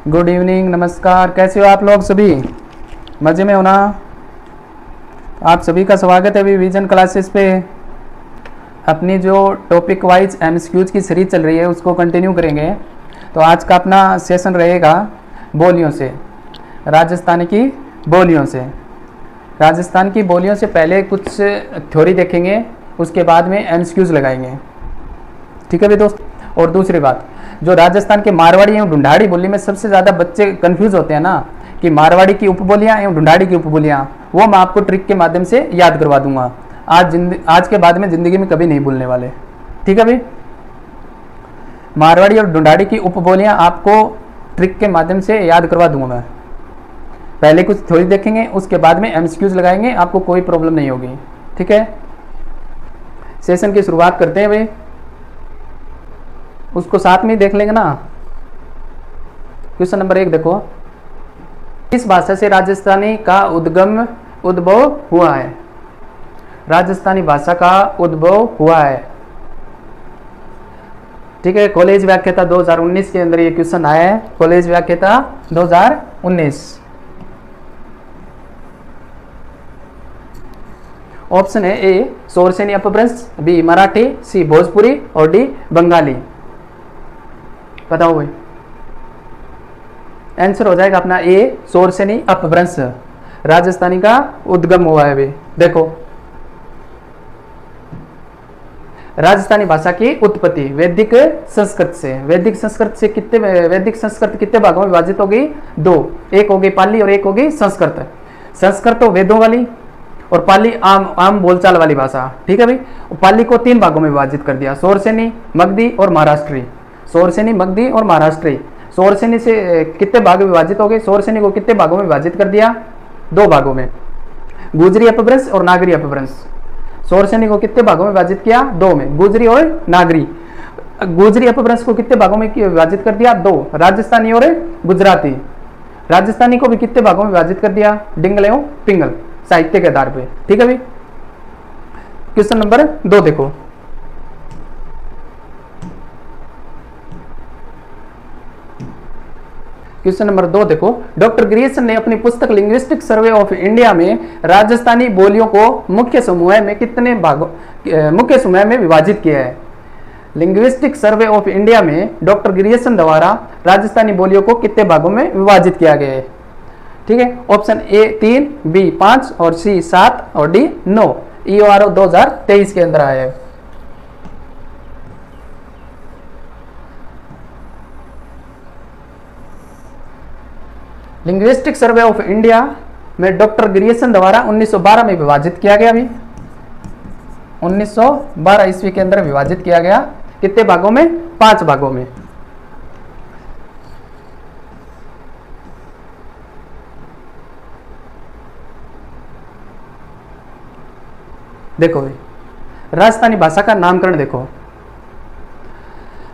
Good evening, नमस्कार। कैसे हो आप लोग सभी? मज़े में हो ना? आप सभी का स्वागत है अभी विजन क्लासेस पे। अपनी जो टॉपिक वाइज एमसीक्यूज की सीरीज चल रही है उसको कंटिन्यू करेंगे। तो आज का अपना सेशन रहेगा बोलियों से, राजस्थान की बोलियों से। राजस्थान की बोलियों से पहले कुछ थ्योरी देखेंगे, उसके बाद में एमसीक्यूज लगाएंगे। ठीक है भाई दोस्त। और दूसरी बात, जो राजस्थान के मारवाड़ी एवं ढूंढाड़ी बोली में सबसे ज़्यादा बच्चे कंफ्यूज होते हैं ना कि मारवाड़ी की उपबोलियाँ एवं ढूंढाड़ी की उपबोलियाँ, वो मैं आपको ट्रिक के माध्यम से याद करवा दूंगा। आज के बाद में ज़िंदगी में कभी नहीं भूलने वाले। ठीक है भाई। मारवाड़ी और ढूंढाड़ी की उपबोलियाँ आपको ट्रिक के माध्यम से याद करवा दूंगा मैं। पहले कुछ थ्योरी देखेंगे, उसके बाद में एमसीक्यूज लगाएंगे, आपको कोई प्रॉब्लम नहीं होगी। ठीक है। सेशन की शुरुआत करते हैं भाई, उसको साथ में ही देख लेंगे ना। क्वेश्चन नंबर 1 देखो, किस भाषा से राजस्थानी का उद्भव हुआ है? राजस्थानी भाषा का उद्भव हुआ है। ठीक है। कॉलेज व्याख्याता 2019 के अंदर ये क्वेश्चन आया है। कॉलेज व्याख्याता 2019। ऑप्शन है ए शोरसेनी अपभ्रंश, बी मराठी, सी भोजपुरी और डी बंगाली। बताओ भाई। आंसर हो जाएगा अपना ए शोरसेनी अपभ्रंश। राजस्थानी का उद्गम हुआ है भाई। देखो, राजस्थानी भाषा की उत्पत्ति वैदिक संस्कृत से। वैदिक संस्कृत कितने भागों में विभाजित हो गई? 2। एक हो गई पाली और एक हो गई संस्कृत। संस्कृत तो वेदों वाली और पाली आम बोलचाल वाली भाषा। ठीक है भाई। पाली को 3 भागों में विभाजित कर दिया, शोरसेनी, मगधी और महाराष्ट्री। शोरसेनी, मगधी और महाराष्ट्री। शोरसेनी से कितने भाग में विभाजित हो गए? शोरसेनी को कितने भागों में विभाजित कर दिया? 2 भागों में, गुजरी अपभ्रंश और नागरी अपभ्रंश। शोरसेनी को कितने भागों में विभाजित किया? 2 में, गुजरी और नागरी। गुजरी अपभ्रंश को कितने भागों में विभाजित कर दिया? 2, राजस्थानी और गुजराती। राजस्थानी को भी कितने भागों में विभाजित कर दिया? डिंगल एवं पिंगल, साहित्य के आधार पे। ठीक है भाई। क्वेश्चन नंबर 2 देखो, क्वेश्चन नंबर 2 देखो, डॉक्टर ग्रियर्सन ने अपनी पुस्तक लिंग्विस्टिक सर्वे ऑफ इंडिया में राजस्थानी बोलियों को मुख्य समूह में विभाजित किया है। लिंग्विस्टिक सर्वे ऑफ इंडिया में डॉक्टर ग्रियर्सन द्वारा राजस्थानी बोलियों को कितने भागों में विभाजित किया गया है? ठीक है। ऑप्शन ए 3, बी 5 और सी 7 और डी 9। EORO 2023 के अंदर आया है। लिंग्विस्टिक सर्वे ऑफ इंडिया में डॉक्टर ग्रियर्सन द्वारा 1912 में विभाजित किया गया। भी 1912 ईस्वी के अंदर विभाजित किया गया। कितने भागों में? 5 भागों में। देखो भाई, राजस्थानी भाषा का नामकरण देखो।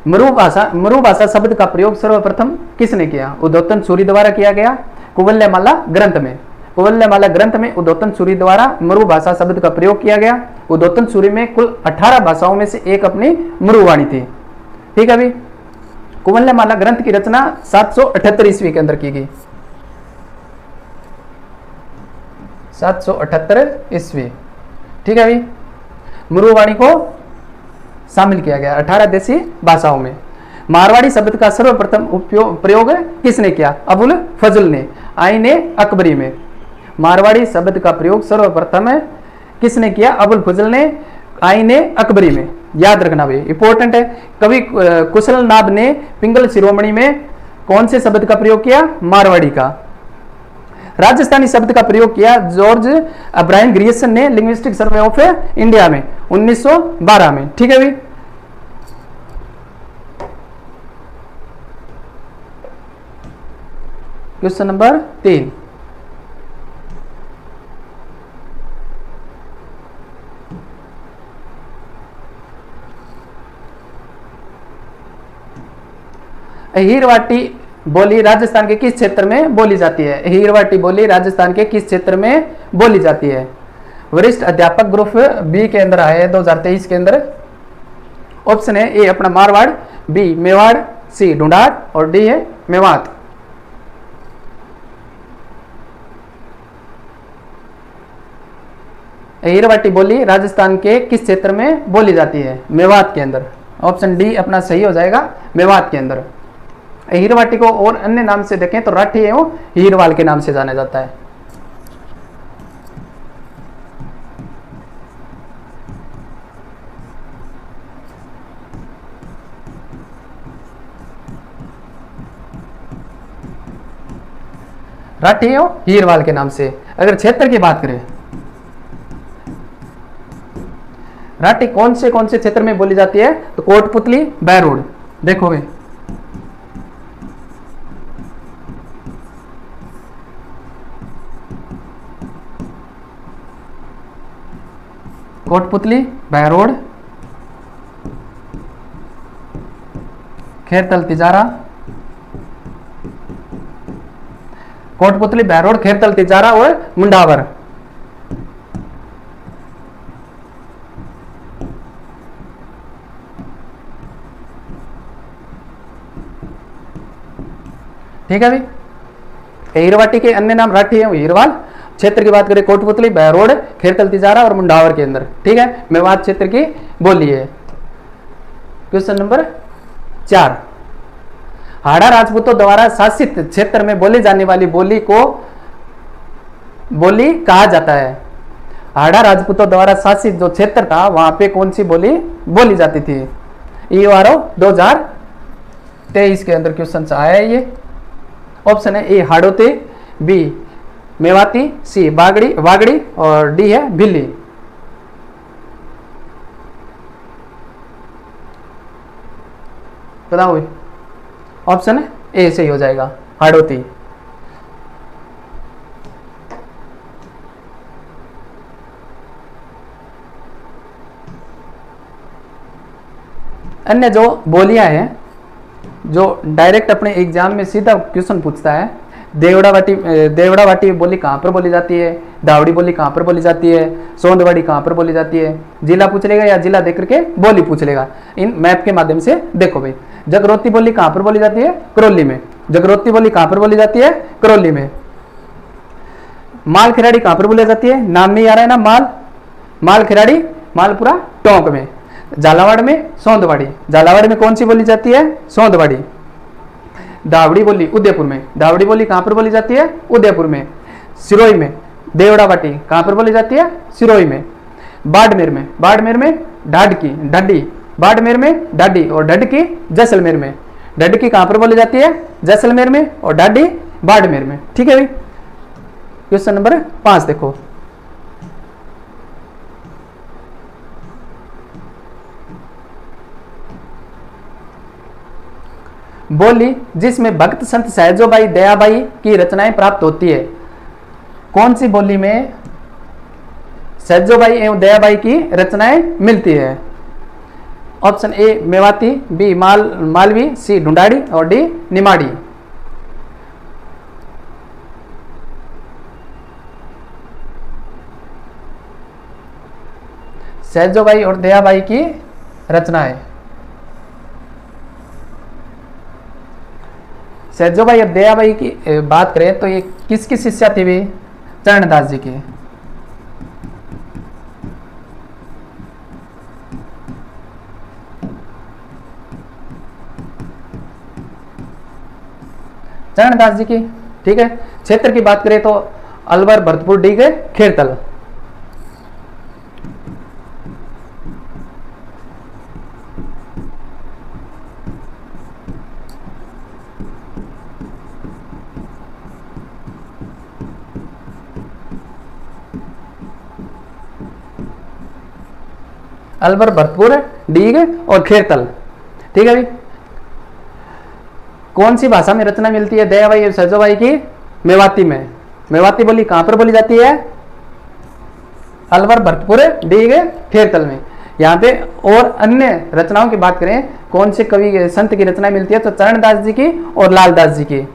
मरुभाषा शब्द का प्रयोग सर्वप्रथम किसने किया? उद्योतन सूरी द्वारा किया गया कुवल्यमाला ग्रंथ में। कुवल्यमाला ग्रंथ में उद्योतन सूरी द्वारा मरुभाषा शब्द का प्रयोग किया गया। उद्योतन सूरी में कुल 18 भाषाओं में से एक अपनी मरुवाणी थी। ठीक है भाई। कुवल्यमाला ग्रंथ की रचना 778 ईस्वी के अंदर की गई। 778 ईस्वी। ठीक है भाई। मरुवाणी को शामिल किया गया 18 देशी भाषाओं में। मारवाड़ी शब्द का सर्वप्रथम प्रयोग किसने किया? अबुल फजल ने आईने अकबरी में। मारवाड़ी शब्द का प्रयोग सर्वप्रथम किसने किया? अबुल फजल ने आईने अकबरी में। याद रखना भाई, इंपॉर्टेंट है। कवि कुशल नाभ ने पिंगल शिरोमणि में कौन से शब्द का प्रयोग किया? मारवाड़ी का। राजस्थानी शब्द का प्रयोग किया जॉर्ज अब्राहम ग्रियर्सन ने लिंग्विस्टिक सर्वे ऑफ इंडिया में 1912 में। ठीक है भाई। क्वेश्चन नंबर 3, हीरवाटी बोली राजस्थान के किस क्षेत्र में बोली जाती है? हीरवाटी बोली राजस्थान के किस क्षेत्र में बोली जाती है? वरिष्ठ अध्यापक ग्रुप बी के अंदर आए 2023 के अंदर। ऑप्शन है ए अपना मारवाड़, बी मेवाड़, सी ढूंढाड़ और डी है मेवात। अहिरवाटी बोली राजस्थान के किस क्षेत्र में बोली जाती है? मेवात के अंदर। ऑप्शन डी अपना सही हो जाएगा, मेवात के अंदर। अहिरवाटी को और अन्य नाम से देखें तो राठी एवं हीरवाल के नाम से जाना जाता है। राठी एवं हीरवाल के नाम से। अगर क्षेत्र की बात करें, राठी कौन से क्षेत्र में बोली जाती है? तो कोटपुतली, बैरोड। देखो भाई, कोटपुतली, बैरोड, खेरतल, तिजारा, कोटपुतली, बैरोड, खेरतल, तिजारा और मुंडावर। ठीक है भाई। अहिरवाटी के अन्य नाम राठी है हीरवाल। क्षेत्र की बात करें कोटपुतली, बैरोड, खेरतल, तिजारा और मुंडावर के अंदर। ठीक है, मेवात क्षेत्र की बोली है। क्वेश्चन नंबर 4, हाड़ा राजपूतों द्वारा शासित क्षेत्र में बोली जाने वाली बोली को बोली कहा जाता है? हाड़ा राजपूतों द्वारा शासित जो क्षेत्र था वहां पे कौन सी बोली बोली जाती थी? EORO 2023 के अंदर क्वेश्चन आया है ये। ऑप्शन है ए हाड़ोती, बी मेवाती, सी वागड़ी और डी है भिल्ली। बताओ, ऑप्शन है ए सही हो जाएगा, हाड़ोती। अन्य जो बोलियां हैं जो डायरेक्ट अपने एग्जाम में सीधा क्वेश्चन पूछता है, देवड़ावाटी बोली कहाँ पर बोली जाती है? दावड़ी बोली कहाँ पर बोली जाती है? सोंदवाड़ी कहाँ पर बोली जाती है? जिला पूछ लेगा या जिला देख करके बोली पूछ लेगा। इन मैप के माध्यम से देखो भाई, जगरोती बोली कहाँ पर बोली जाती है? करौली में। जगरोती बोली कहाँ पर बोली जाती है? करौली में। माल खिराड़ी कहाँ पर बोली जाती है? नाम नहीं आ रहा है ना, माल खिराड़ी, मालपुरा टोंक में। झालावाड़ में सोंदवाड़ी, झालावाड़ में कौन सी बोली जाती है? सोंदवाड़ी। दावड़ी बोली उदयपुर में, दावड़ी बोली कहाँ पर बोली जाती है? उदयपुर में। सिरोही में देवड़ावाटी कहाँ पर बोली जाती है? सिरोही में। बाड़मेर में ढाडी, बाड़मेर में ढाडी और ढडकी जैसलमेर में। ढडकी कहाँ पर बोली जाती है? जैसलमेर में और ढाडी बाड़मेर में। ठीक है भाई। क्वेश्चन नंबर 5 देखो, बोली जिसमें भक्त संत सहजोबाई दयाबाई की रचनाएं प्राप्त होती है, कौन सी बोली में सहजोबाई एवं दयाबाई की रचनाएं मिलती है? Option A Mewati, B Malvi, C Dhundhari और डी निमाड़ी। सहजोबाई और दयाबाई की रचनाएं। सहजोबाई और दयाबाई की बात करें तो ये किसकी शिष्या थी वे? चरणदास जी की। चरणदास जी की। ठीक है। क्षेत्र की बात करें तो अलवर, भरतपुर, डी के खेरतल। अलवर, भरतपुर, डीग और खेरतल। ठीक है भाई। कौन सी भाषा में रचना मिलती है दयाबाई और सहजोबाई की? मेवाती में। मेवाती बोली कहां पर बोली जाती है? अलवर, भरतपुर, डीग, खेरतल में। यहाँ पे और अन्य रचनाओं की बात करें, कौन से कवि संत की रचना मिलती है? तो चरणदास जी की और लालदास जी की।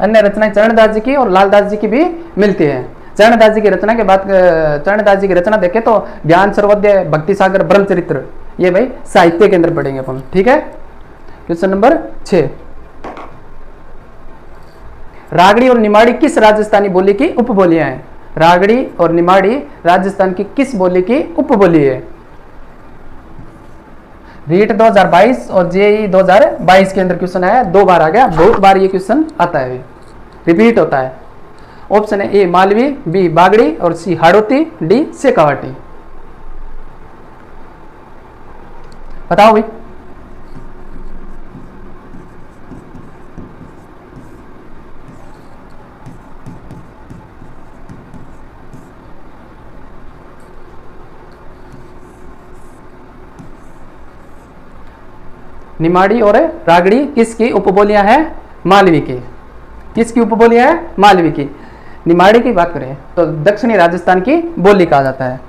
अन्य रचनाएं चरणदास जी की और लालदास जी की भी मिलती है। चरणदास जी की रचना के बाद चरणदास जी की रचना देखें तो ज्ञान सर्वोदय, भक्ति सागर, ब्रह्मचरित्र, ये भाई साहित्य के अंदर पढ़ेंगे अपन। ठीक है, क्वेश्चन नंबर 6, रागड़ी और निमाड़ी किस राजस्थानी बोली की उपबोलियां हैं? रागड़ी और निमाड़ी राजस्थान की किस बोली की उपबोली है? रीट 2022 और जेई 2022 के अंदर क्वेश्चन आया, 2 बार आ गया, बहुत बार ये क्वेश्चन आता है, रिपीट होता है। ऑप्शन है ए मालवी, बी बागड़ी और सी हाड़ौती, डी शेखावाटी। बताओ भाई। निमाड़ी और रागड़ी किसकी उपबोलियां हैं? मालवी की। किसकी उपबोलियां है? मालवी की। निमाड़ी की बात करें तो दक्षिणी राजस्थान की बोली कहा जाता है।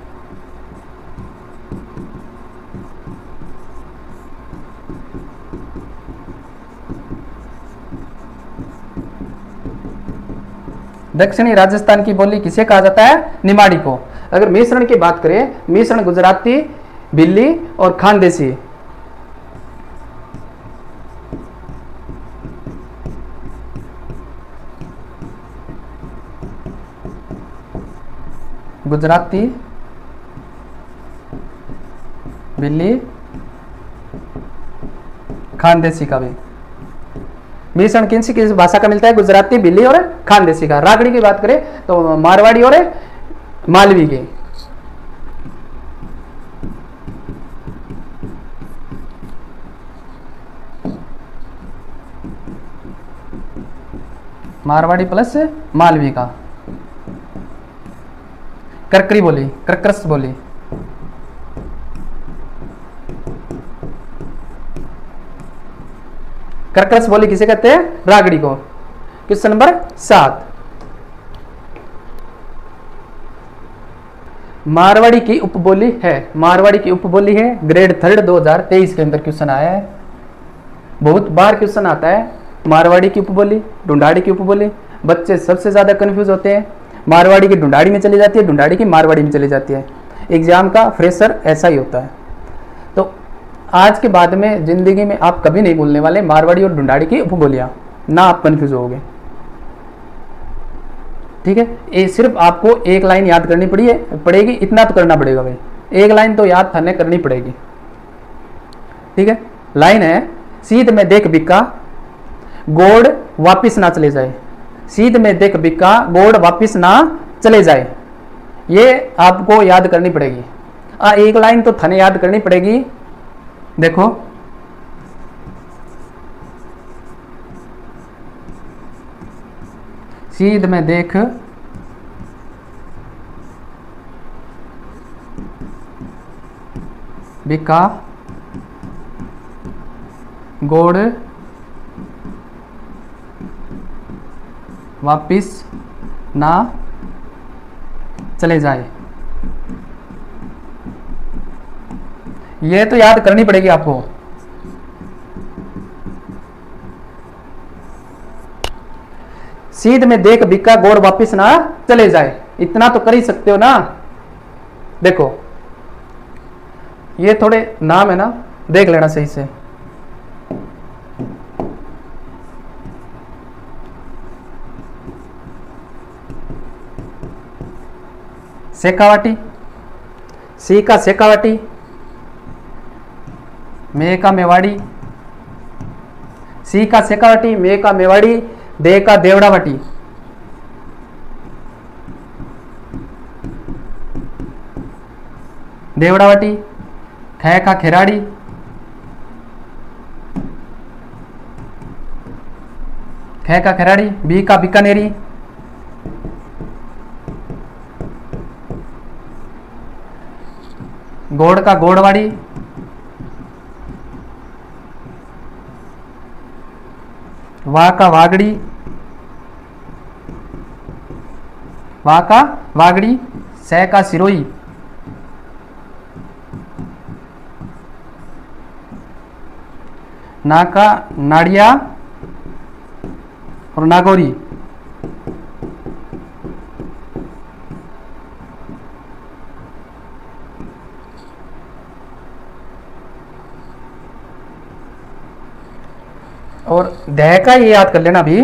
दक्षिणी राजस्थान की बोली किसे कहा जाता है? निमाड़ी को। अगर मिश्रण की बात करें, मिश्रण गुजराती, भिल्ली और खानदेशी। गुजराती, भिल्ली, खानदेशी का भी मिश्रण किन सी किस भाषा का मिलता है? गुजराती, भिल्ली और खानदेशी का। रागड़ी की बात करें तो मारवाड़ी और मालवी की। मारवाड़ी प्लस मालवी का। करकरी बोली, कर्कश बोली। कर्कश बोली किसे कहते हैं? रागड़ी को। क्वेश्चन नंबर 7, मारवाड़ी की उपबोली है। मारवाड़ी की उपबोली है, ग्रेड 3 2023 के अंदर क्वेश्चन आया है, बहुत बार क्वेश्चन आता है। मारवाड़ी की उपबोली, ढूंढाड़ी की उपबोली। बच्चे सबसे ज्यादा कंफ्यूज होते हैं, मारवाड़ी की ढूंढाड़ी में चली जाती है, ढूंढाड़ी की मारवाड़ी में चली जाती है। एग्जाम का फ्रेशर ऐसा ही होता है। तो आज के बाद में जिंदगी में आप कभी नहीं भूलने वाले मारवाड़ी और ढूंढाड़ी की उपबोलियां, ना आप कंफ्यूज होगे। ठीक है, ये सिर्फ आपको एक लाइन याद करनी पड़ेगी, इतना तो करना पड़ेगा भाई, एक लाइन तो याद थाने करनी पड़ेगी। ठीक है, लाइन है, सीध में देख बिका गोड़ वापिस ना चले जाए। सीध में देख बिका गोड़ वापिस ना चले जाए, ये आपको याद करनी पड़ेगी। एक लाइन तो थाने याद करनी पड़ेगी। देखो, सीध में देख बिका गोड़ वापिस ना चले जाए, ये तो याद करनी पड़ेगी आपको। सीध में देख बिका गोड़ वापिस ना चले जाए, इतना तो कर ही सकते हो ना। देखो, ये थोड़े नाम है ना, देख लेना सही से। शेखावाटी, सी का शेखावाटी, मे का मेवाड़ी, सी का शेखावाटी, मे का मेवाड़ी, दे का देवड़ावाटी। देवड़ावाटी, ख का खेराड़ी, ख का खेराड़ी, बी का बीकानेरी, गोड़ का गोड़वाड़ी, वा का वागड़ी, वा का वागड़ी, सह का सिरोही, ना का नाड़िया और नागौरी। और दह का ये याद कर लेना भी,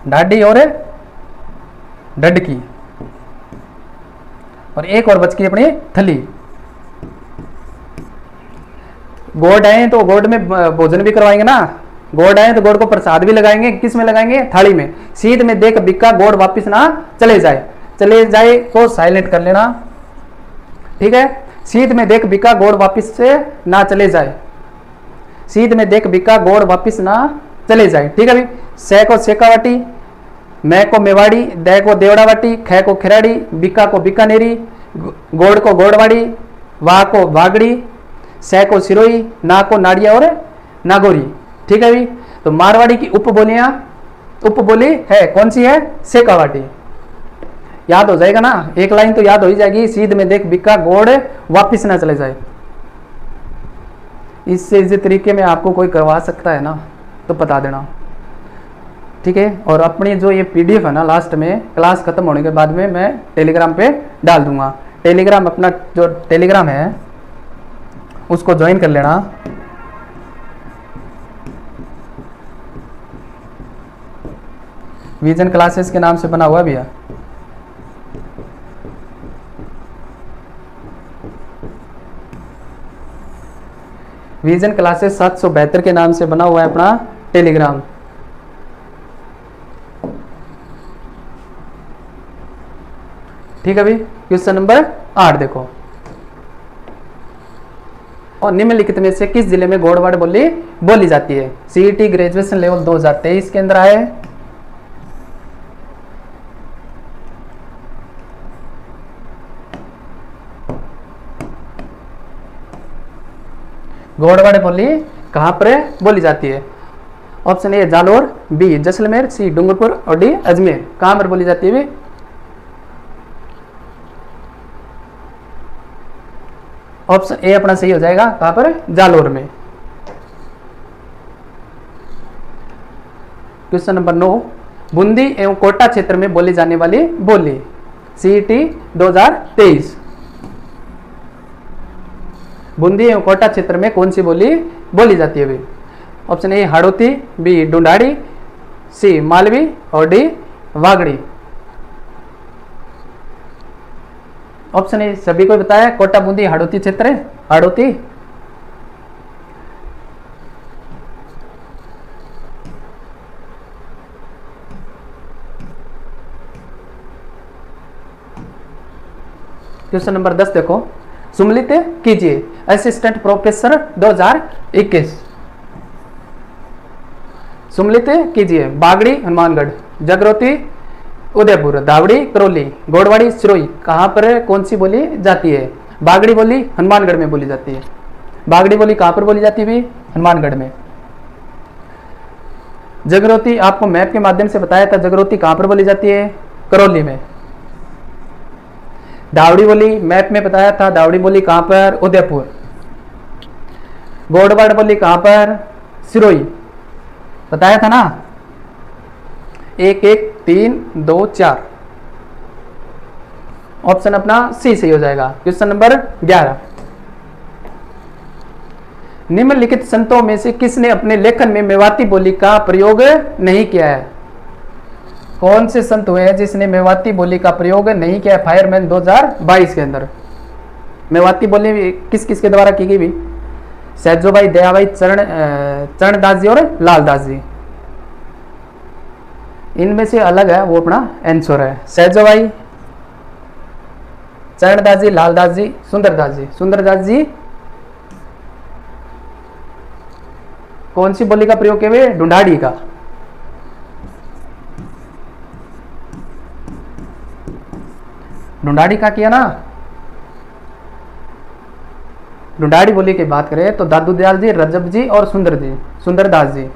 ढाडी और डडकी, और एक और बच की अपनी थली। गोड आए तो गोड में भोजन भी करवाएंगे ना, गोड आए तो गोड को प्रसाद भी लगाएंगे, किस में लगाएंगे, थाली में। सीध में देख बिका गोड वापिस ना चले जाए, चले जाए को साइलेंट कर लेना, ठीक है। सीध में देख बिका गोड वापिस से ना चले जाए, सीध में देख बिका गोड वापिस ना चले जाए, ठीक है भाई। से को सेकावाटी, मैं को मेवाड़ी, दे को देवड़ावाटी, खे को खिराड़ी, बिका को बीकानेरी, गोड़ को गोड़वाड़ी, वाह को वागड़ी, से को सिरोई, ना को नाड़िया और नागौरी, ठीक है भाई। तो मारवाड़ी की उपबोलियां, उपबोली है कौन सी है, सेकावाटी। याद हो जाएगा ना, एक लाइन तो याद हो ही जाएगी, सीध में देख बिका गोड़ वापिस ना चले जाए। इससे इस तरीके में आपको कोई करवा सकता है ना तो बता देना, ठीक है। और अपनी जो ये पीडीएफ है ना, लास्ट में क्लास खत्म होने के बाद में मैं टेलीग्राम पे डाल दूंगा। टेलीग्राम अपना जो टेलीग्राम है उसको ज्वाइन कर लेना। विजन क्लासेस के नाम से बना हुआ भैया, विजन क्लासेस 772 के नाम से बना हुआ है अपना टेलीग्राम। ठीक है भाई। क्वेश्चन नंबर 8 देखो, और निम्नलिखित में से किस जिले में गोड़वाड़ बोली बोली जाती है। सीईटी ग्रेजुएशन लेवल 2023 के अंदर आए। गोड़वाड़ बोली कहां पर बोली जाती है। Option A Jalore, B Jaisalmer, C Dungarpur और डी अजमेर। कहां पर बोली जाती है। ऑप्शन ए अपना सही हो जाएगा, कहां पर, जालोर में। क्वेश्चन नंबर 9, बूंदी एवं कोटा क्षेत्र में बोली जाने वाली बोली। सीईटी 2023, बूंदी एवं कोटा क्षेत्र में कौन सी बोली बोली जाती है। Option A Hadoti, B Dhundhari, C Malvi और डी वागड़ी। ऑप्शन ए सभी को बताया, कोटा बूंदी हाड़ौती क्षेत्र है, हाड़ौती। क्वेश्चन नंबर 10 देखो, सम्मिलित कीजिए असिस्टेंट प्रोफेसर 2021। सम्मिलित कीजिए बागड़ी हनुमानगढ़, जगरोती उदयपुर, दावड़ी करौली, गोड़वाड़ी सिरोई। कहां पर कौन सी बोली जाती है। बागड़ी बोली हनुमानगढ़ में बोली जाती है। बागड़ी बोली कहां पर बोली जाती है, हनुमानगढ़ में। जगरोती आपको मैप के माध्यम से बताया था, जगरोती कहां पर बोली जाती है, करौली में। दावड़ी बोली मैप में बताया था, दावड़ी बोली कहां पर, उदयपुर। गोड़वाड़ बोली कहां पर, सिरोई, बताया था ना। 1 1 3 2 4, ऑप्शन अपना सी सही हो जाएगा। क्वेश्चन नंबर 11, निम्नलिखित संतों में से किसने अपने लेखन में मेवाती बोली का प्रयोग नहीं किया है। कौन से संत हुए हैं जिसने मेवाती बोली का प्रयोग नहीं किया है। फायरमैन 2022 के अंदर मेवाती बोली किस किस के द्वारा की गई भी। सहजोबाई, दयाबाई, चरणदास जी और लालदास जी। इनमें से अलग है वो अपना आंसर है। सहजोबाई, चरणदास जी, लालदास जी, सुंदरदास जी। सुंदरदास जी कौन सी बोली का प्रयोग किए हुए, ढूंढाड़ी का। ढूंढाड़ी का किया ना। ढूंढाड़ी बोली की बात करें तो दादू दयाल जी, रजब जी और सुंदरदास जी।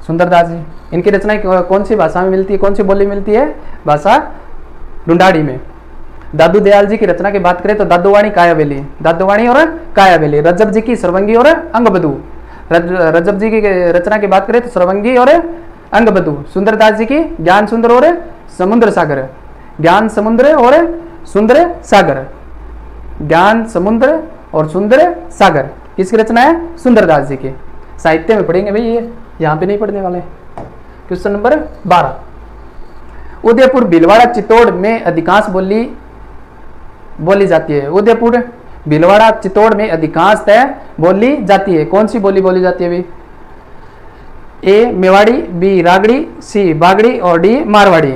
सुंदरदास जी, इनकी रचना कौन सी भाषा में मिलती है, कौन सी बोली मिलती है, भाषा ढूंढाड़ी में। दादू दयाल जी की रचना की बात करें तो दादूवाणी कायावेली, दादूवाणी और कायावेली। रजब जी की सर्वंगी और अंगबधू, रजब जी की रचना की बात करें तो सर्वंगी और अंगबधू। सुंदरदास जी की ज्ञान सुंदर और समुद्र सागर, ज्ञान समुद्र और सुंदर सागर, ज्ञान समुद्र और सुंदर सागर किसकी रचना है? सुंदरदास जी की। साहित्य में पढ़ेंगे भाई, ये यहाँ पे नहीं पढ़ने वाले। क्वेश्चन नंबर 12, उदयपुर भीलवाड़ा चित्तौड़ में अधिकांश बोली जाती है। उदयपुर भीलवाड़ा चित्तौड़ में अधिकांशतः बोली जाती है। कौन सी बोली जाती है भाई? ए मेवाड़ी, बी रागड़ी, सी बागड़ी और डी मारवाड़ी।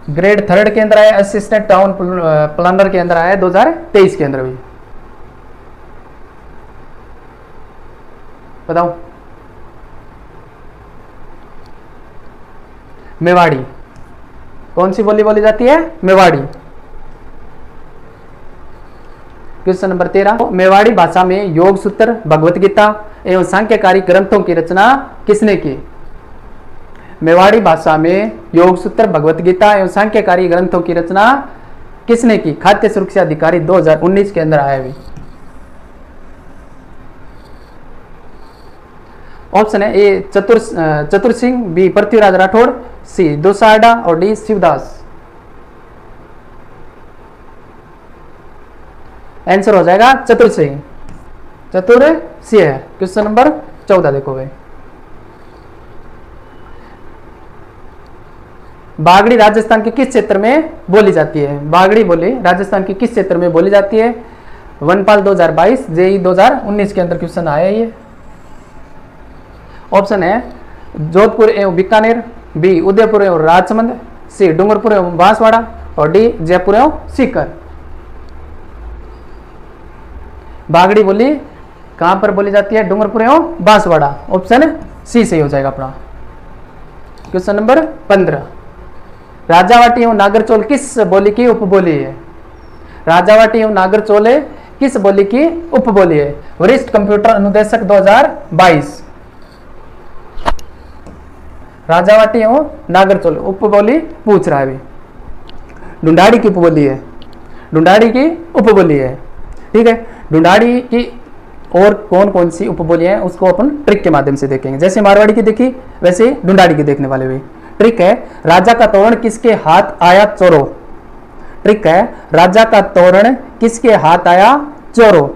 ग्रेड 3 के अंदर आया, असिस्टेंट टाउन प्लानर के अंदर आया 2023 के अंदर भी। बताओ। मेवाड़ी, कौन सी बोली जाती है? मेवाड़ी। क्वेश्चन नंबर 13, मेवाड़ी भाषा में योग सूत्र, भगवत गीता एवं सांख्यकारी ग्रंथों की रचना किसने की? मेवाड़ी भाषा में योग सूत्र, भगवत गीता एवं सांख्यकारी ग्रंथों की रचना किसने की? खाद्य सुरक्षा अधिकारी 2019 के अंदर आया भी। ऑप्शन है ए चतुर सिंह, बी पृथ्वीराज राठौड़, सी दोसाडा और डी शिवदास। आंसर हो जाएगा चतुर सिंह। क्वेश्चन नंबर 14 देखो भाई, बागड़ी राजस्थान के किस क्षेत्र में बोली जाती है? बागड़ी बोली राजस्थान के किस क्षेत्र में बोली जाती है? वनपाल 2022, जेई 2019 के अंदर क्वेश्चन आया ये। ऑप्शन है जोधपुर एवं बीकानेर, बी उदयपुर एवं राजसमंद, सी डूंगरपुर एवं बांसवाड़ा और डी जयपुर एवं सीकर। बागड़ी बोली कहां पर बोली जाती है? डूंगरपुर एवं बांसवाड़ा। ऑप्शन सी सही हो जाएगा अपना। क्वेश्चन नंबर 15, राजावाटी एवं नागरचोल किस बोली की उपबोली है? राजावाटी एवं नागरचोल किस बोली की उपबोली है? वरिष्ठ कंप्यूटर अनुदेशक 2022। राजावाटी एवं नागरचोल उपबोली पूछ रहा है अभी। ढूंढाड़ी की उपबोली है, ढूंढाड़ी की उपबोली है। ठीक है, ढूंढाड़ी की और कौन कौन सी उपबोली है उसको अपन ट्रिक के माध्यम से देखेंगे। जैसे मारवाड़ी की देखी वैसे ढूंढाड़ी की देखने वाले भी। ट्रिक है, राजा का तोरण किसके हाथ आया चोरो। ट्रिक है, राजा का तोरण किसके हाथ आया चोरो।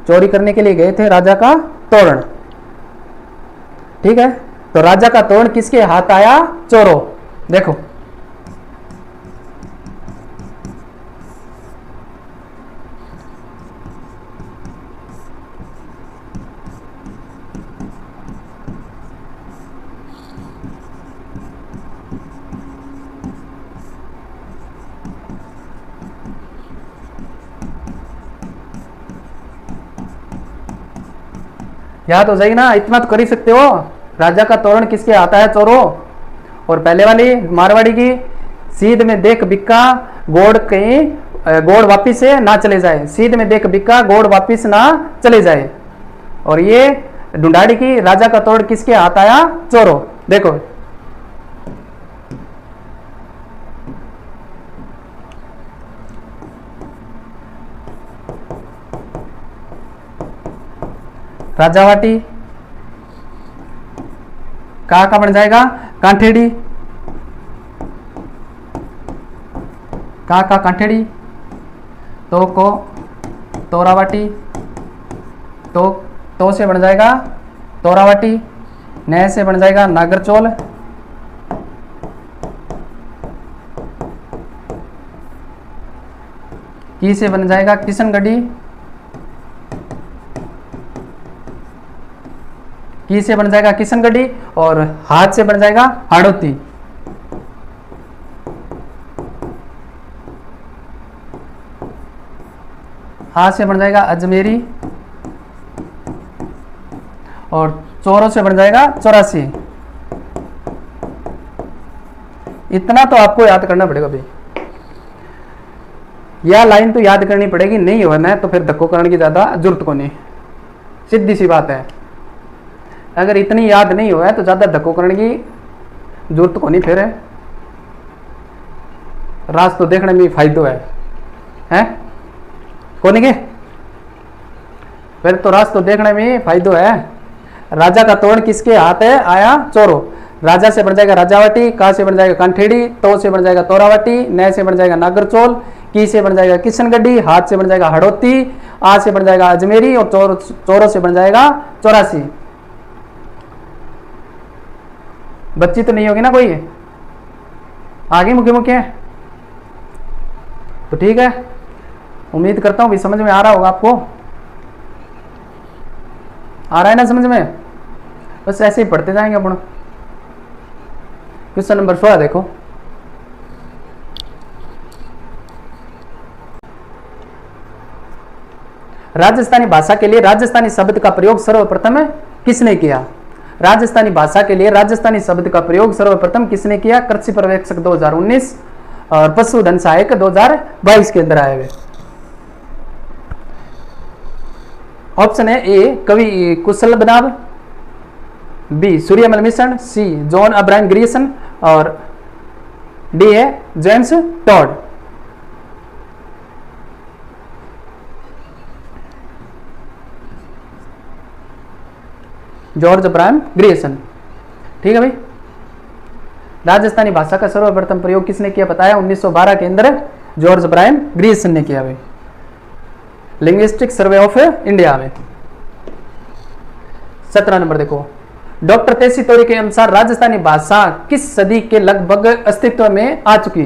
चोरी करने के लिए गए थे राजा का तोरण। ठीक है, तो राजा का तोरण किसके हाथ आया चोरो। देखो याद हो जाएगी ना, इतना तो कर ही सकते हो। राजा का तोरण किसके आता है चोरो। और पहले वाली मारवाड़ी की, सीध में देख बिक्का गोड़ कहीं गोड़ वापिस से ना चले जाए। सीध में देख बिक्का गोड़ वापिस ना चले जाए। और ये ढूंढाड़ी की, राजा का तोरण किसके हाथ आया चोरो। देखो राजावाटी का बन जाएगा कांठेड़ी, का कांठेड़ी। तो को तोरावाटी, तो से बन जाएगा तोरावाटी। न से बन जाएगा नागरचोल। की से बन जाएगा किशनगढ़ी। की से बन जाएगा किशनगढ़ी और हाथ से बन जाएगा हाड़ौती। हाथ से बन जाएगा अजमेरी और चोरों से बन जाएगा 84। इतना तो आपको याद करना पड़ेगा भाई। यह लाइन तो याद करनी पड़ेगी, नहीं होना है तो फिर धक्को करने की ज्यादा जरूरत को नहीं, सीधी सी बात है। अगर इतनी याद नहीं हुआ है तो ज्यादा धक्को करने की जरूरत को नहीं फिर है, राज तो देखने में फायदो है, हैं कौन के फिर तो राज तो देखने में फायदो है। राजा का तोड़ किसके हाथ है आया चोरो, राजा से बन जाएगा राजावटी, का से बन जाएगा कांठेड़ी, तो से बन जाएगा तोरावटी, न से बन जाएगा नागरचोल, की से बन जाएगा किशनगढ़ी, हाथ से बन जाएगा हड़ौती, आ से बन जाएगा अजमेरी और चोरों से बन जाएगा 84। बच्ची तो नहीं होगी ना कोई, आगे मुख्य मुख्य है तो ठीक है, उम्मीद करता हूं भी समझ में आ रहा होगा आपको, आ रहा है ना समझ में। बस ऐसे ही पढ़ते जाएंगे अपन। क्वेश्चन नंबर 16 देखो, राजस्थानी भाषा के लिए राजस्थानी शब्द का प्रयोग सर्वप्रथम किसने किया? राजस्थानी भाषा के लिए राजस्थानी शब्द का प्रयोग सर्वप्रथम किसने किया? कृषि पर्यवेक्षक 2019 और पशुधन सहायक 2022 के अंदर आए हुए। ऑप्शन है ए कवि कुशल बनाब, बी सूर्यमल मिशन, सी जॉन अब्राहम ग्रियसन और डी है जेम्स टॉड। जॉर्ज अब्राहम ग्रियसन, ठीक है भाई। राजस्थानी भाषा का सर्वप्रथम प्रयोग किसने किया बताया? 1912 के अंदर जॉर्ज अब्राहम ग्रियसन ने किया भाई, लिंग्विस्टिक सर्वे ऑफ इंडिया में। 17 नंबर देखो, डॉक्टर तेसी तोरी के अनुसार राजस्थानी भाषा किस सदी के लगभग अस्तित्व में आ चुकी?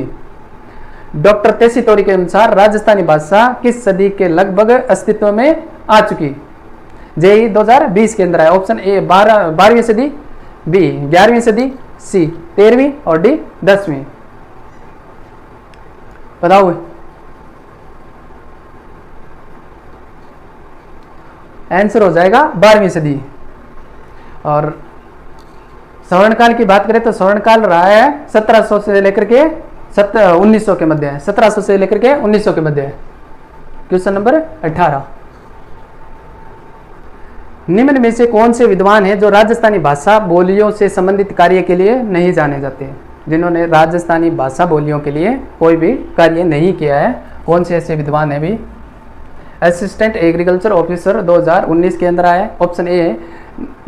डॉक्टर तेसी तोरी के अनुसार राजस्थानी भाषा किस सदी के लगभग अस्तित्व में आ चुकी? जेई 2020 के अंदर है। ऑप्शन ए 12वीं सदी, बी 11वीं सदी, सी 13वीं और डी 10वीं। बताओ आंसर हो जाएगा 12वीं सदी। और स्वर्णकाल की बात करें तो स्वर्णकाल रहा है 1700 से लेकर के 1900 के मध्य है, 1700 से लेकर के 1900 के मध्य है। क्वेश्चन नंबर 18, निम्न में से कौन से विद्वान हैं जो राजस्थानी भाषा बोलियों से संबंधित कार्य के लिए नहीं जाने जाते? जिन्होंने राजस्थानी भाषा बोलियों के लिए कोई भी कार्य नहीं किया है, कौन से ऐसे विद्वान हैं भी? असिस्टेंट एग्रीकल्चर ऑफिसर 2019 के अंदर आया है। ऑप्शन ए है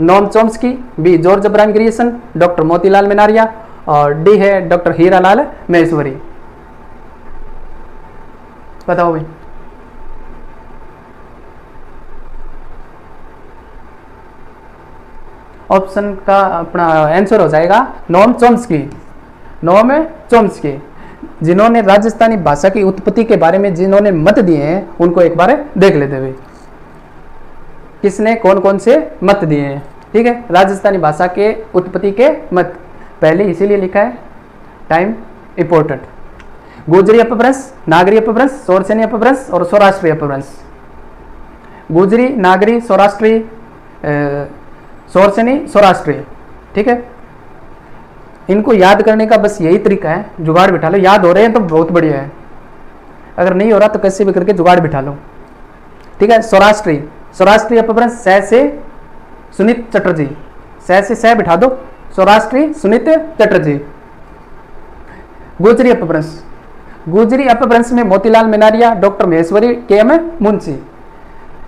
Noam Chomsky, B George Abraham Grierson, doctor Motilal Menaria और डी है डॉक्टर हीरालाल महेश्वरी। बताओ भाई। ऑप्शन का अपना आंसर हो जाएगा नोम चॉम्स्की। नोम चॉम्स्की जिन्होंने राजस्थानी भाषा की उत्पत्ति के बारे में जिन्होंने मत दिए हैं उनको एक बार देख लेते हुए, किसने कौन कौन से मत दिए हैं। ठीक है, राजस्थानी भाषा के उत्पत्ति के मत पहले इसीलिए लिखा है, टाइम इंपॉर्टेंट। गुजरी अपभ्रंश, नागरी अपभ्रंश, सोरसेनी अपभ्रंश और सौराष्ट्रीय अपभ्रंश। गुजरी, नागरी, सौराष्ट्री, सोरसेनी, सौराष्ट्रीय। ठीक है, इनको याद करने का बस यही तरीका है, जुगाड़ बिठा लो। याद हो रहे हैं तो बहुत बढ़िया है, अगर नहीं हो रहा तो कैसे भी करके जुगाड़ बिठा लो। ठीक है, सौराष्ट्रीय, सौराष्ट्रीय अपभ्रंश सह से सुनीत चटर्जी, सह से सह बिठा दो, सौराष्ट्रीय सुनीत चटर्जी। गुजरी अपभ्रंश, गुजरी अपभ्रंश में मोतीलाल मेनारिया, डॉक्टर महेश्वरी, के.एम. मुंशी।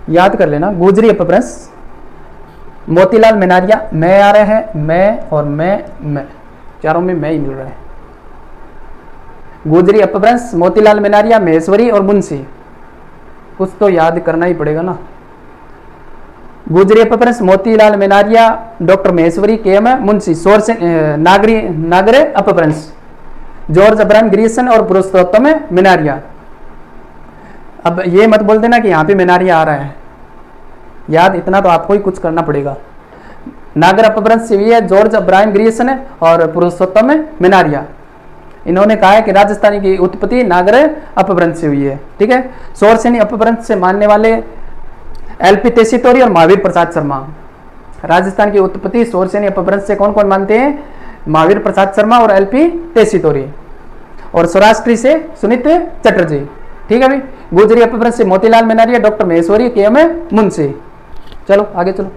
याद कर लेना, गुजरी अपभ्रंश मोतीलाल मेनारिया, मैं आ रहे हैं, मैं और मैं चारों में मैं ही मिल रहा है। गुजरी अपभ्रंश मोतीलाल मेनारिया, महेश्वरी और मुंशी, कुछ तो याद करना ही पड़ेगा ना। गुजरी अपभ्रंश मोतीलाल मेनारिया, डॉक्टर महेश्वरी, के.एम. मुंशी। सोरसे नागरे अपभ्रंश जॉर्ज अब्राहम ग्रियसन और पुरुषोत्तम मेनारिया। अब ये मत बोल देना कि यहाँ पे मेनारिया आ रहा है, याद इतना तो आपको ही कुछ करना पड़ेगा। नागर अपभ्रंश से हुई है जॉर्ज अब्राहम ग्रियसन और पुरुषोत्तम मेनारिया। इन्होंने कहा है कि राजस्थानी की उत्पत्ति नागर अपभ्रंश से हुई है। ठीक है, सोरसेनी अपभ्रंश से मानने वाले एल.पी. तेसीतोरी और महावीर प्रसाद शर्मा। राजस्थान की उत्पत्ति सोरसेनी अपभ्रंश से कौन कौन मानते हैं? महावीर प्रसाद शर्मा और एल.पी. तेसीतोरी। और सौराष्ट्री से सुनीत चटर्जी। ठीक है भाई, गुजरी अपभ्रंश से मोतीलाल मेनारिया, डॉक्टर महेश्वरी, के.एम. मुंशी। चलो आगे चलो।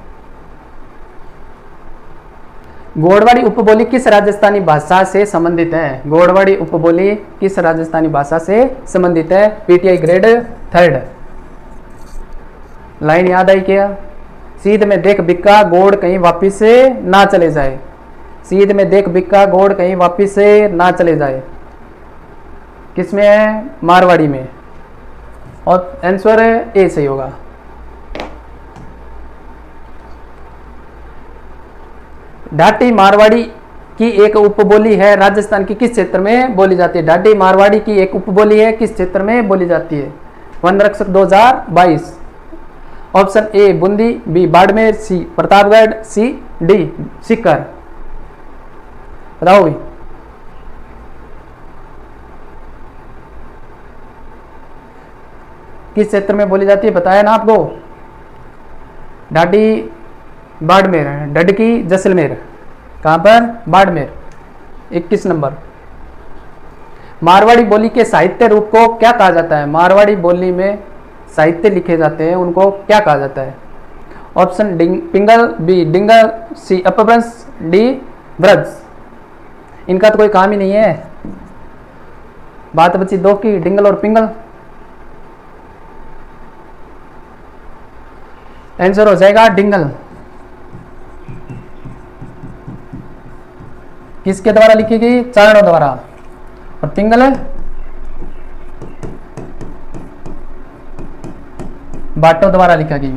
गोड़वाड़ी उपबोली किस राजस्थानी भाषा से संबंधित है? गोड़वाड़ी उपबोली किस राजस्थानी भाषा से संबंधित है? PTI grade 3। लाइन याद आई क्या? सीध में देख बिक्का गोड़ कहीं वापिस से ना चले जाए। सीध में देख बिक्का गोड़ कहीं वापिस से ना चले जाए, किसमें है? मारवाड़ी में। और आंसर ए सही होगा। ढाटी मारवाड़ी की एक उपबोली है, राजस्थान की किस क्षेत्र में बोली जाती है? ढाटी मारवाड़ी की एक उपबोली है, किस क्षेत्र में बोली जाती है? वन रक्षक 2022। Option A Bundi, B Barmer, C Pratapgarh, C D Sikar. बताओ भाई। किस क्षेत्र में बोली जाती है बताया ना आपको? ढाडी बाड़मेर, डडकी जैसलमेर। कहां पर? बाड़मेर। 21 नंबर। मारवाड़ी बोली के साहित्य रूप को क्या कहा जाता है? मारवाड़ी बोली में साहित्य लिखे जाते हैं, उनको क्या कहा जाता है? ऑप्शन पिंगल, बी डिंगल, सी अपभ्रंश, डी ब्रज। इनका तो कोई काम ही नहीं है। बात बची दो की, डिंगल और पिंगल। आंसर हो जाएगा डिंगल। किसके द्वारा लिखी गई? चारणों द्वारा। और पिंगल है बाटों द्वारा लिखा गई।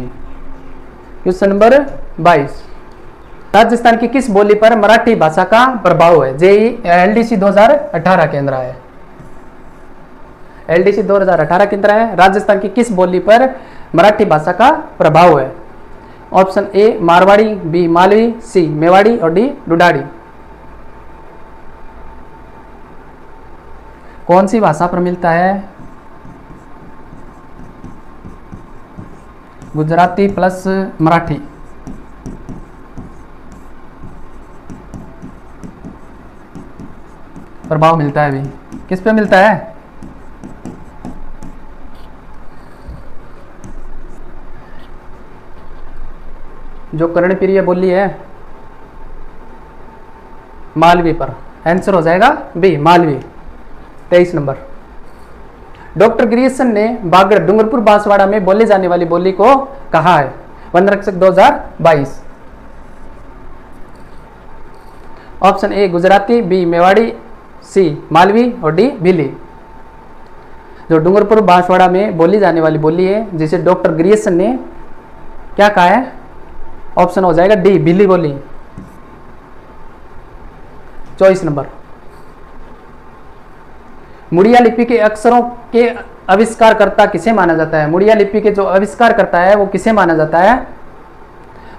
Question number 22। राजस्थान की किस बोली पर मराठी भाषा का प्रभाव है? जेई एलडीसी 2018 केंद्र है। एलडीसी 2018 केंद्र है। राजस्थान की किस बोली पर मराठी भाषा का प्रभाव है? Option A Marwari, B Malvi, C Mewari और डी डुडाड़ी। कौन सी भाषा पर मिलता है? गुजराती प्लस मराठी। प्रभाव मिलता है अभी। किस पे मिलता है? जो कर्णप्रिय बोली है मालवी पर। आंसर हो जाएगा B Malvi. 23 number. Doctor Grierson ने बागड़ डूंगरपुर बांसवाड़ा में बोले जाने वाली बोली को कहा है? वन रक्षक 2022। Option A Gujarati, B Mewari, C Malvi और डी भीली। जो डूंगरपुर बांसवाड़ा में बोली जाने वाली बोली है, जिसे डॉक्टर ग्रियर्सन ने क्या कहा है? ऑप्शन हो जाएगा डी भीली बोली। 24 नंबर। मुड़िया लिपि के अक्षरों के आविष्कारकर्ता किसे माना जाता है? मुड़िया लिपि के जो आविष्कार करता है वो किसे माना जाता है?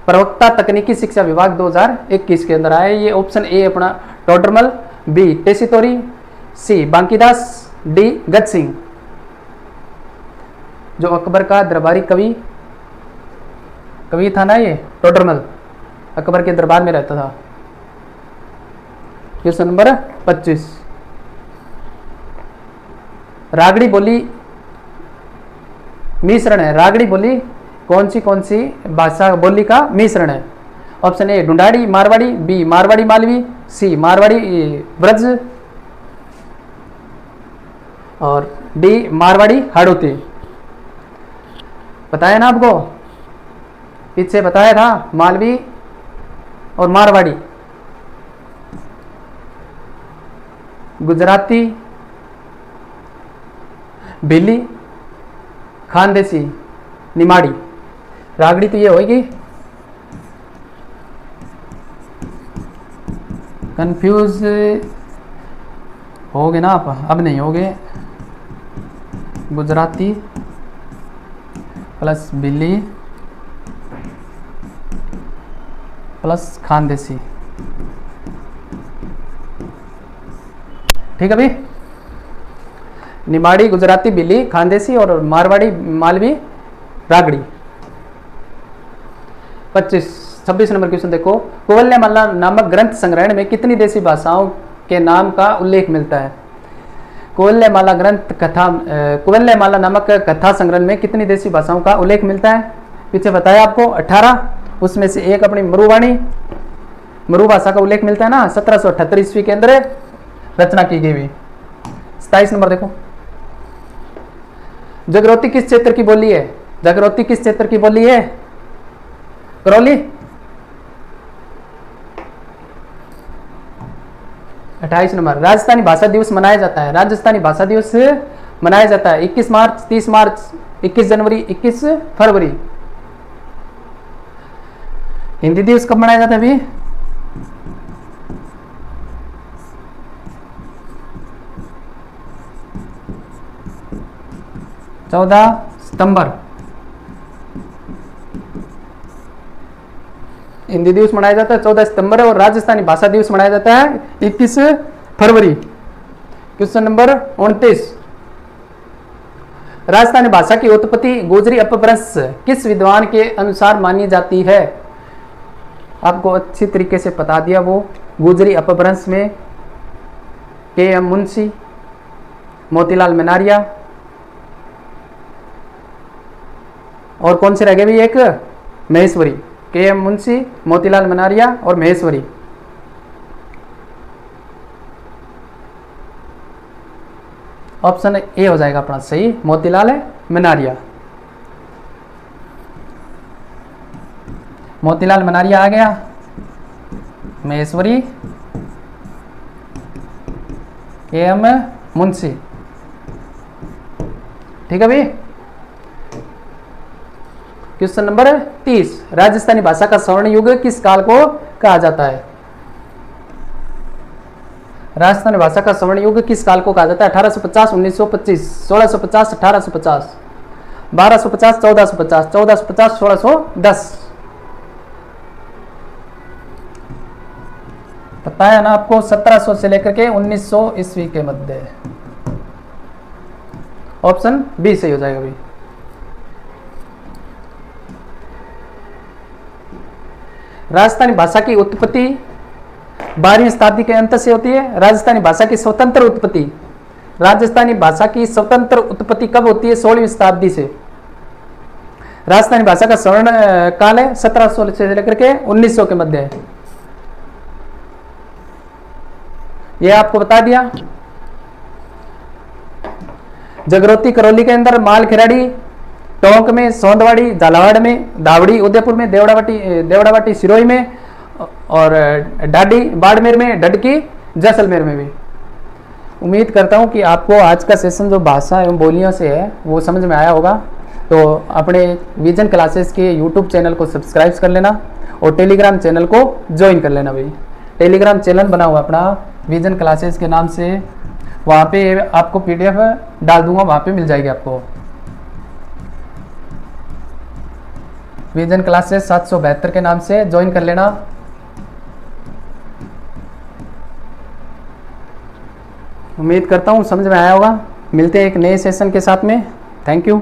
प्रवक्ता तकनीकी शिक्षा विभाग 2021 के अंदर आए। ये ऑप्शन ए अपना टोडरमल, बी टेसीतोरी, सी बांकीदास, डी गज सिंह। जो अकबर का दरबारी कवि था ना, ये टोडरमल अकबर के दरबार में रहता था। Question number 25। रागड़ी बोली मिश्रण है। रागड़ी बोली कौन सी भाषा बोली का मिश्रण है? Option A Dhundhari Marwari, B Marwari Malvi, C Marwari Braj और डी मारवाड़ी हाड़ौती। बताया ना आपको, पीछे बताया था मालवी और मारवाड़ी। गुजराती, भीली, खानदेसी, निमाड़ी। रागड़ी तो ये होगी। कंफ्यूज होगे ना आप? अब नहीं होगे। गुजराती प्लस भीली प्लस खानदेसी। ठीक है भाई। निमाड़ी, गुजराती, भीली, खानदेसी और मारवाड़ी, मालवी, रागड़ी। 26 नंबर क्वेश्चन देखो। कुवल्यमाला नामक ग्रंथ संग्रहण में कितनी देसी भाषाओं के नाम का उल्लेख मिलता है? कुवल्यमाला नामक कथा संग्रहण में कितनी देसी भाषाओं का उल्लेख मिलता है? पीछे बताया आपको 18। उसमें से एक अपनी मरुवाणी, मरु भाषा का उल्लेख मिलता है ना 1778 ईस्वी के अंदर रचना की गई हुई। 27 नंबर देखो, जागृति किस क्षेत्र की बोली है? जागृति किस क्षेत्र की बोली है? करौली। 28 नंबर, राजस्थानी भाषा दिवस मनाया जाता है। राजस्थानी भाषा दिवस मनाया जाता है 21 मार्च, 30 मार्च, 21 जनवरी, 21 फरवरी। हिंदी दिवस कब मनाया जाता है अभी? चौदह सितंबर हिंदी दिवस मनाया जाता है 14 सितंबर, और राजस्थानी भाषा दिवस मनाया जाता है 21 फरवरी। क्वेश्चन नंबर 29, राजस्थानी भाषा की उत्पत्ति गुजरी अपभ्रंश किस विद्वान के अनुसार मानी जाती है? आपको अच्छी तरीके से बता दिया वो गुजरी अपभ्रंश में के.एम. मुंशी, मोतीलाल मनारिया, और कौन से रह गए भी एक महेश्वरी। के.एम. मुंशी, मोतीलाल मनारिया और महेश्वरी। ऑप्शन ए हो जाएगा अपना सही, मोतीलाल मनारिया। मोतीलाल मनारिया आ गया, महेश्वरी, के.एम. मुंशी। ठीक है भाई। क्वेश्चन नंबर 30, राजस्थानी भाषा का स्वर्ण युग किस काल को कहा जाता है? राजस्थानी भाषा का स्वर्ण युग किस काल को कहा जाता है? 1850, 1925, 1650, 1850, 1250, 1450, 1450, 1610। पता है ना आपको, 1700 से लेकर के 1900 ईस्वी के मध्य। ऑप्शन बी सही हो जाएगा भाई। राजस्थानी भाषा की उत्पत्ति 12वीं शताब्दी के अंत से होती है। राजस्थानी भाषा की स्वतंत्र उत्पत्ति, राजस्थानी भाषा की स्वतंत्र उत्पत्ति कब होती है? 16वीं शताब्दी से। राजस्थानी भाषा का स्वर्ण काल है 1700 से लेकर के 1900 के मध्य है। यह आपको बता दिया। जागृति करौली के अंदर, माल खिराड़ी टोंक में, सौंदवाड़ी झालावाड़ में, धावड़ी उदयपुर में, देवड़ावाटी सिरोही में, और डाडी बाड़मेर में, डडकी जैसलमेर में भी। उम्मीद करता हूं कि आपको आज का सेशन जो भाषा एवं बोलियों से है वो समझ में आया होगा। तो अपने विजन क्लासेस के यूट्यूब चैनल को सब्सक्राइब कर लेना और टेलीग्राम चैनल को ज्वाइन कर लेना भाई। टेलीग्राम चैनल बना हुआ अपना विजन क्लासेस के नाम से, वहाँ पे आपको PDF डाल दूंगा, वहाँ पे मिल जाएगी आपको। विजन क्लासेस 772 के नाम से ज्वाइन कर लेना। उम्मीद करता हूँ समझ में आया होगा। मिलते हैं एक नए सेशन के साथ में। Thank you.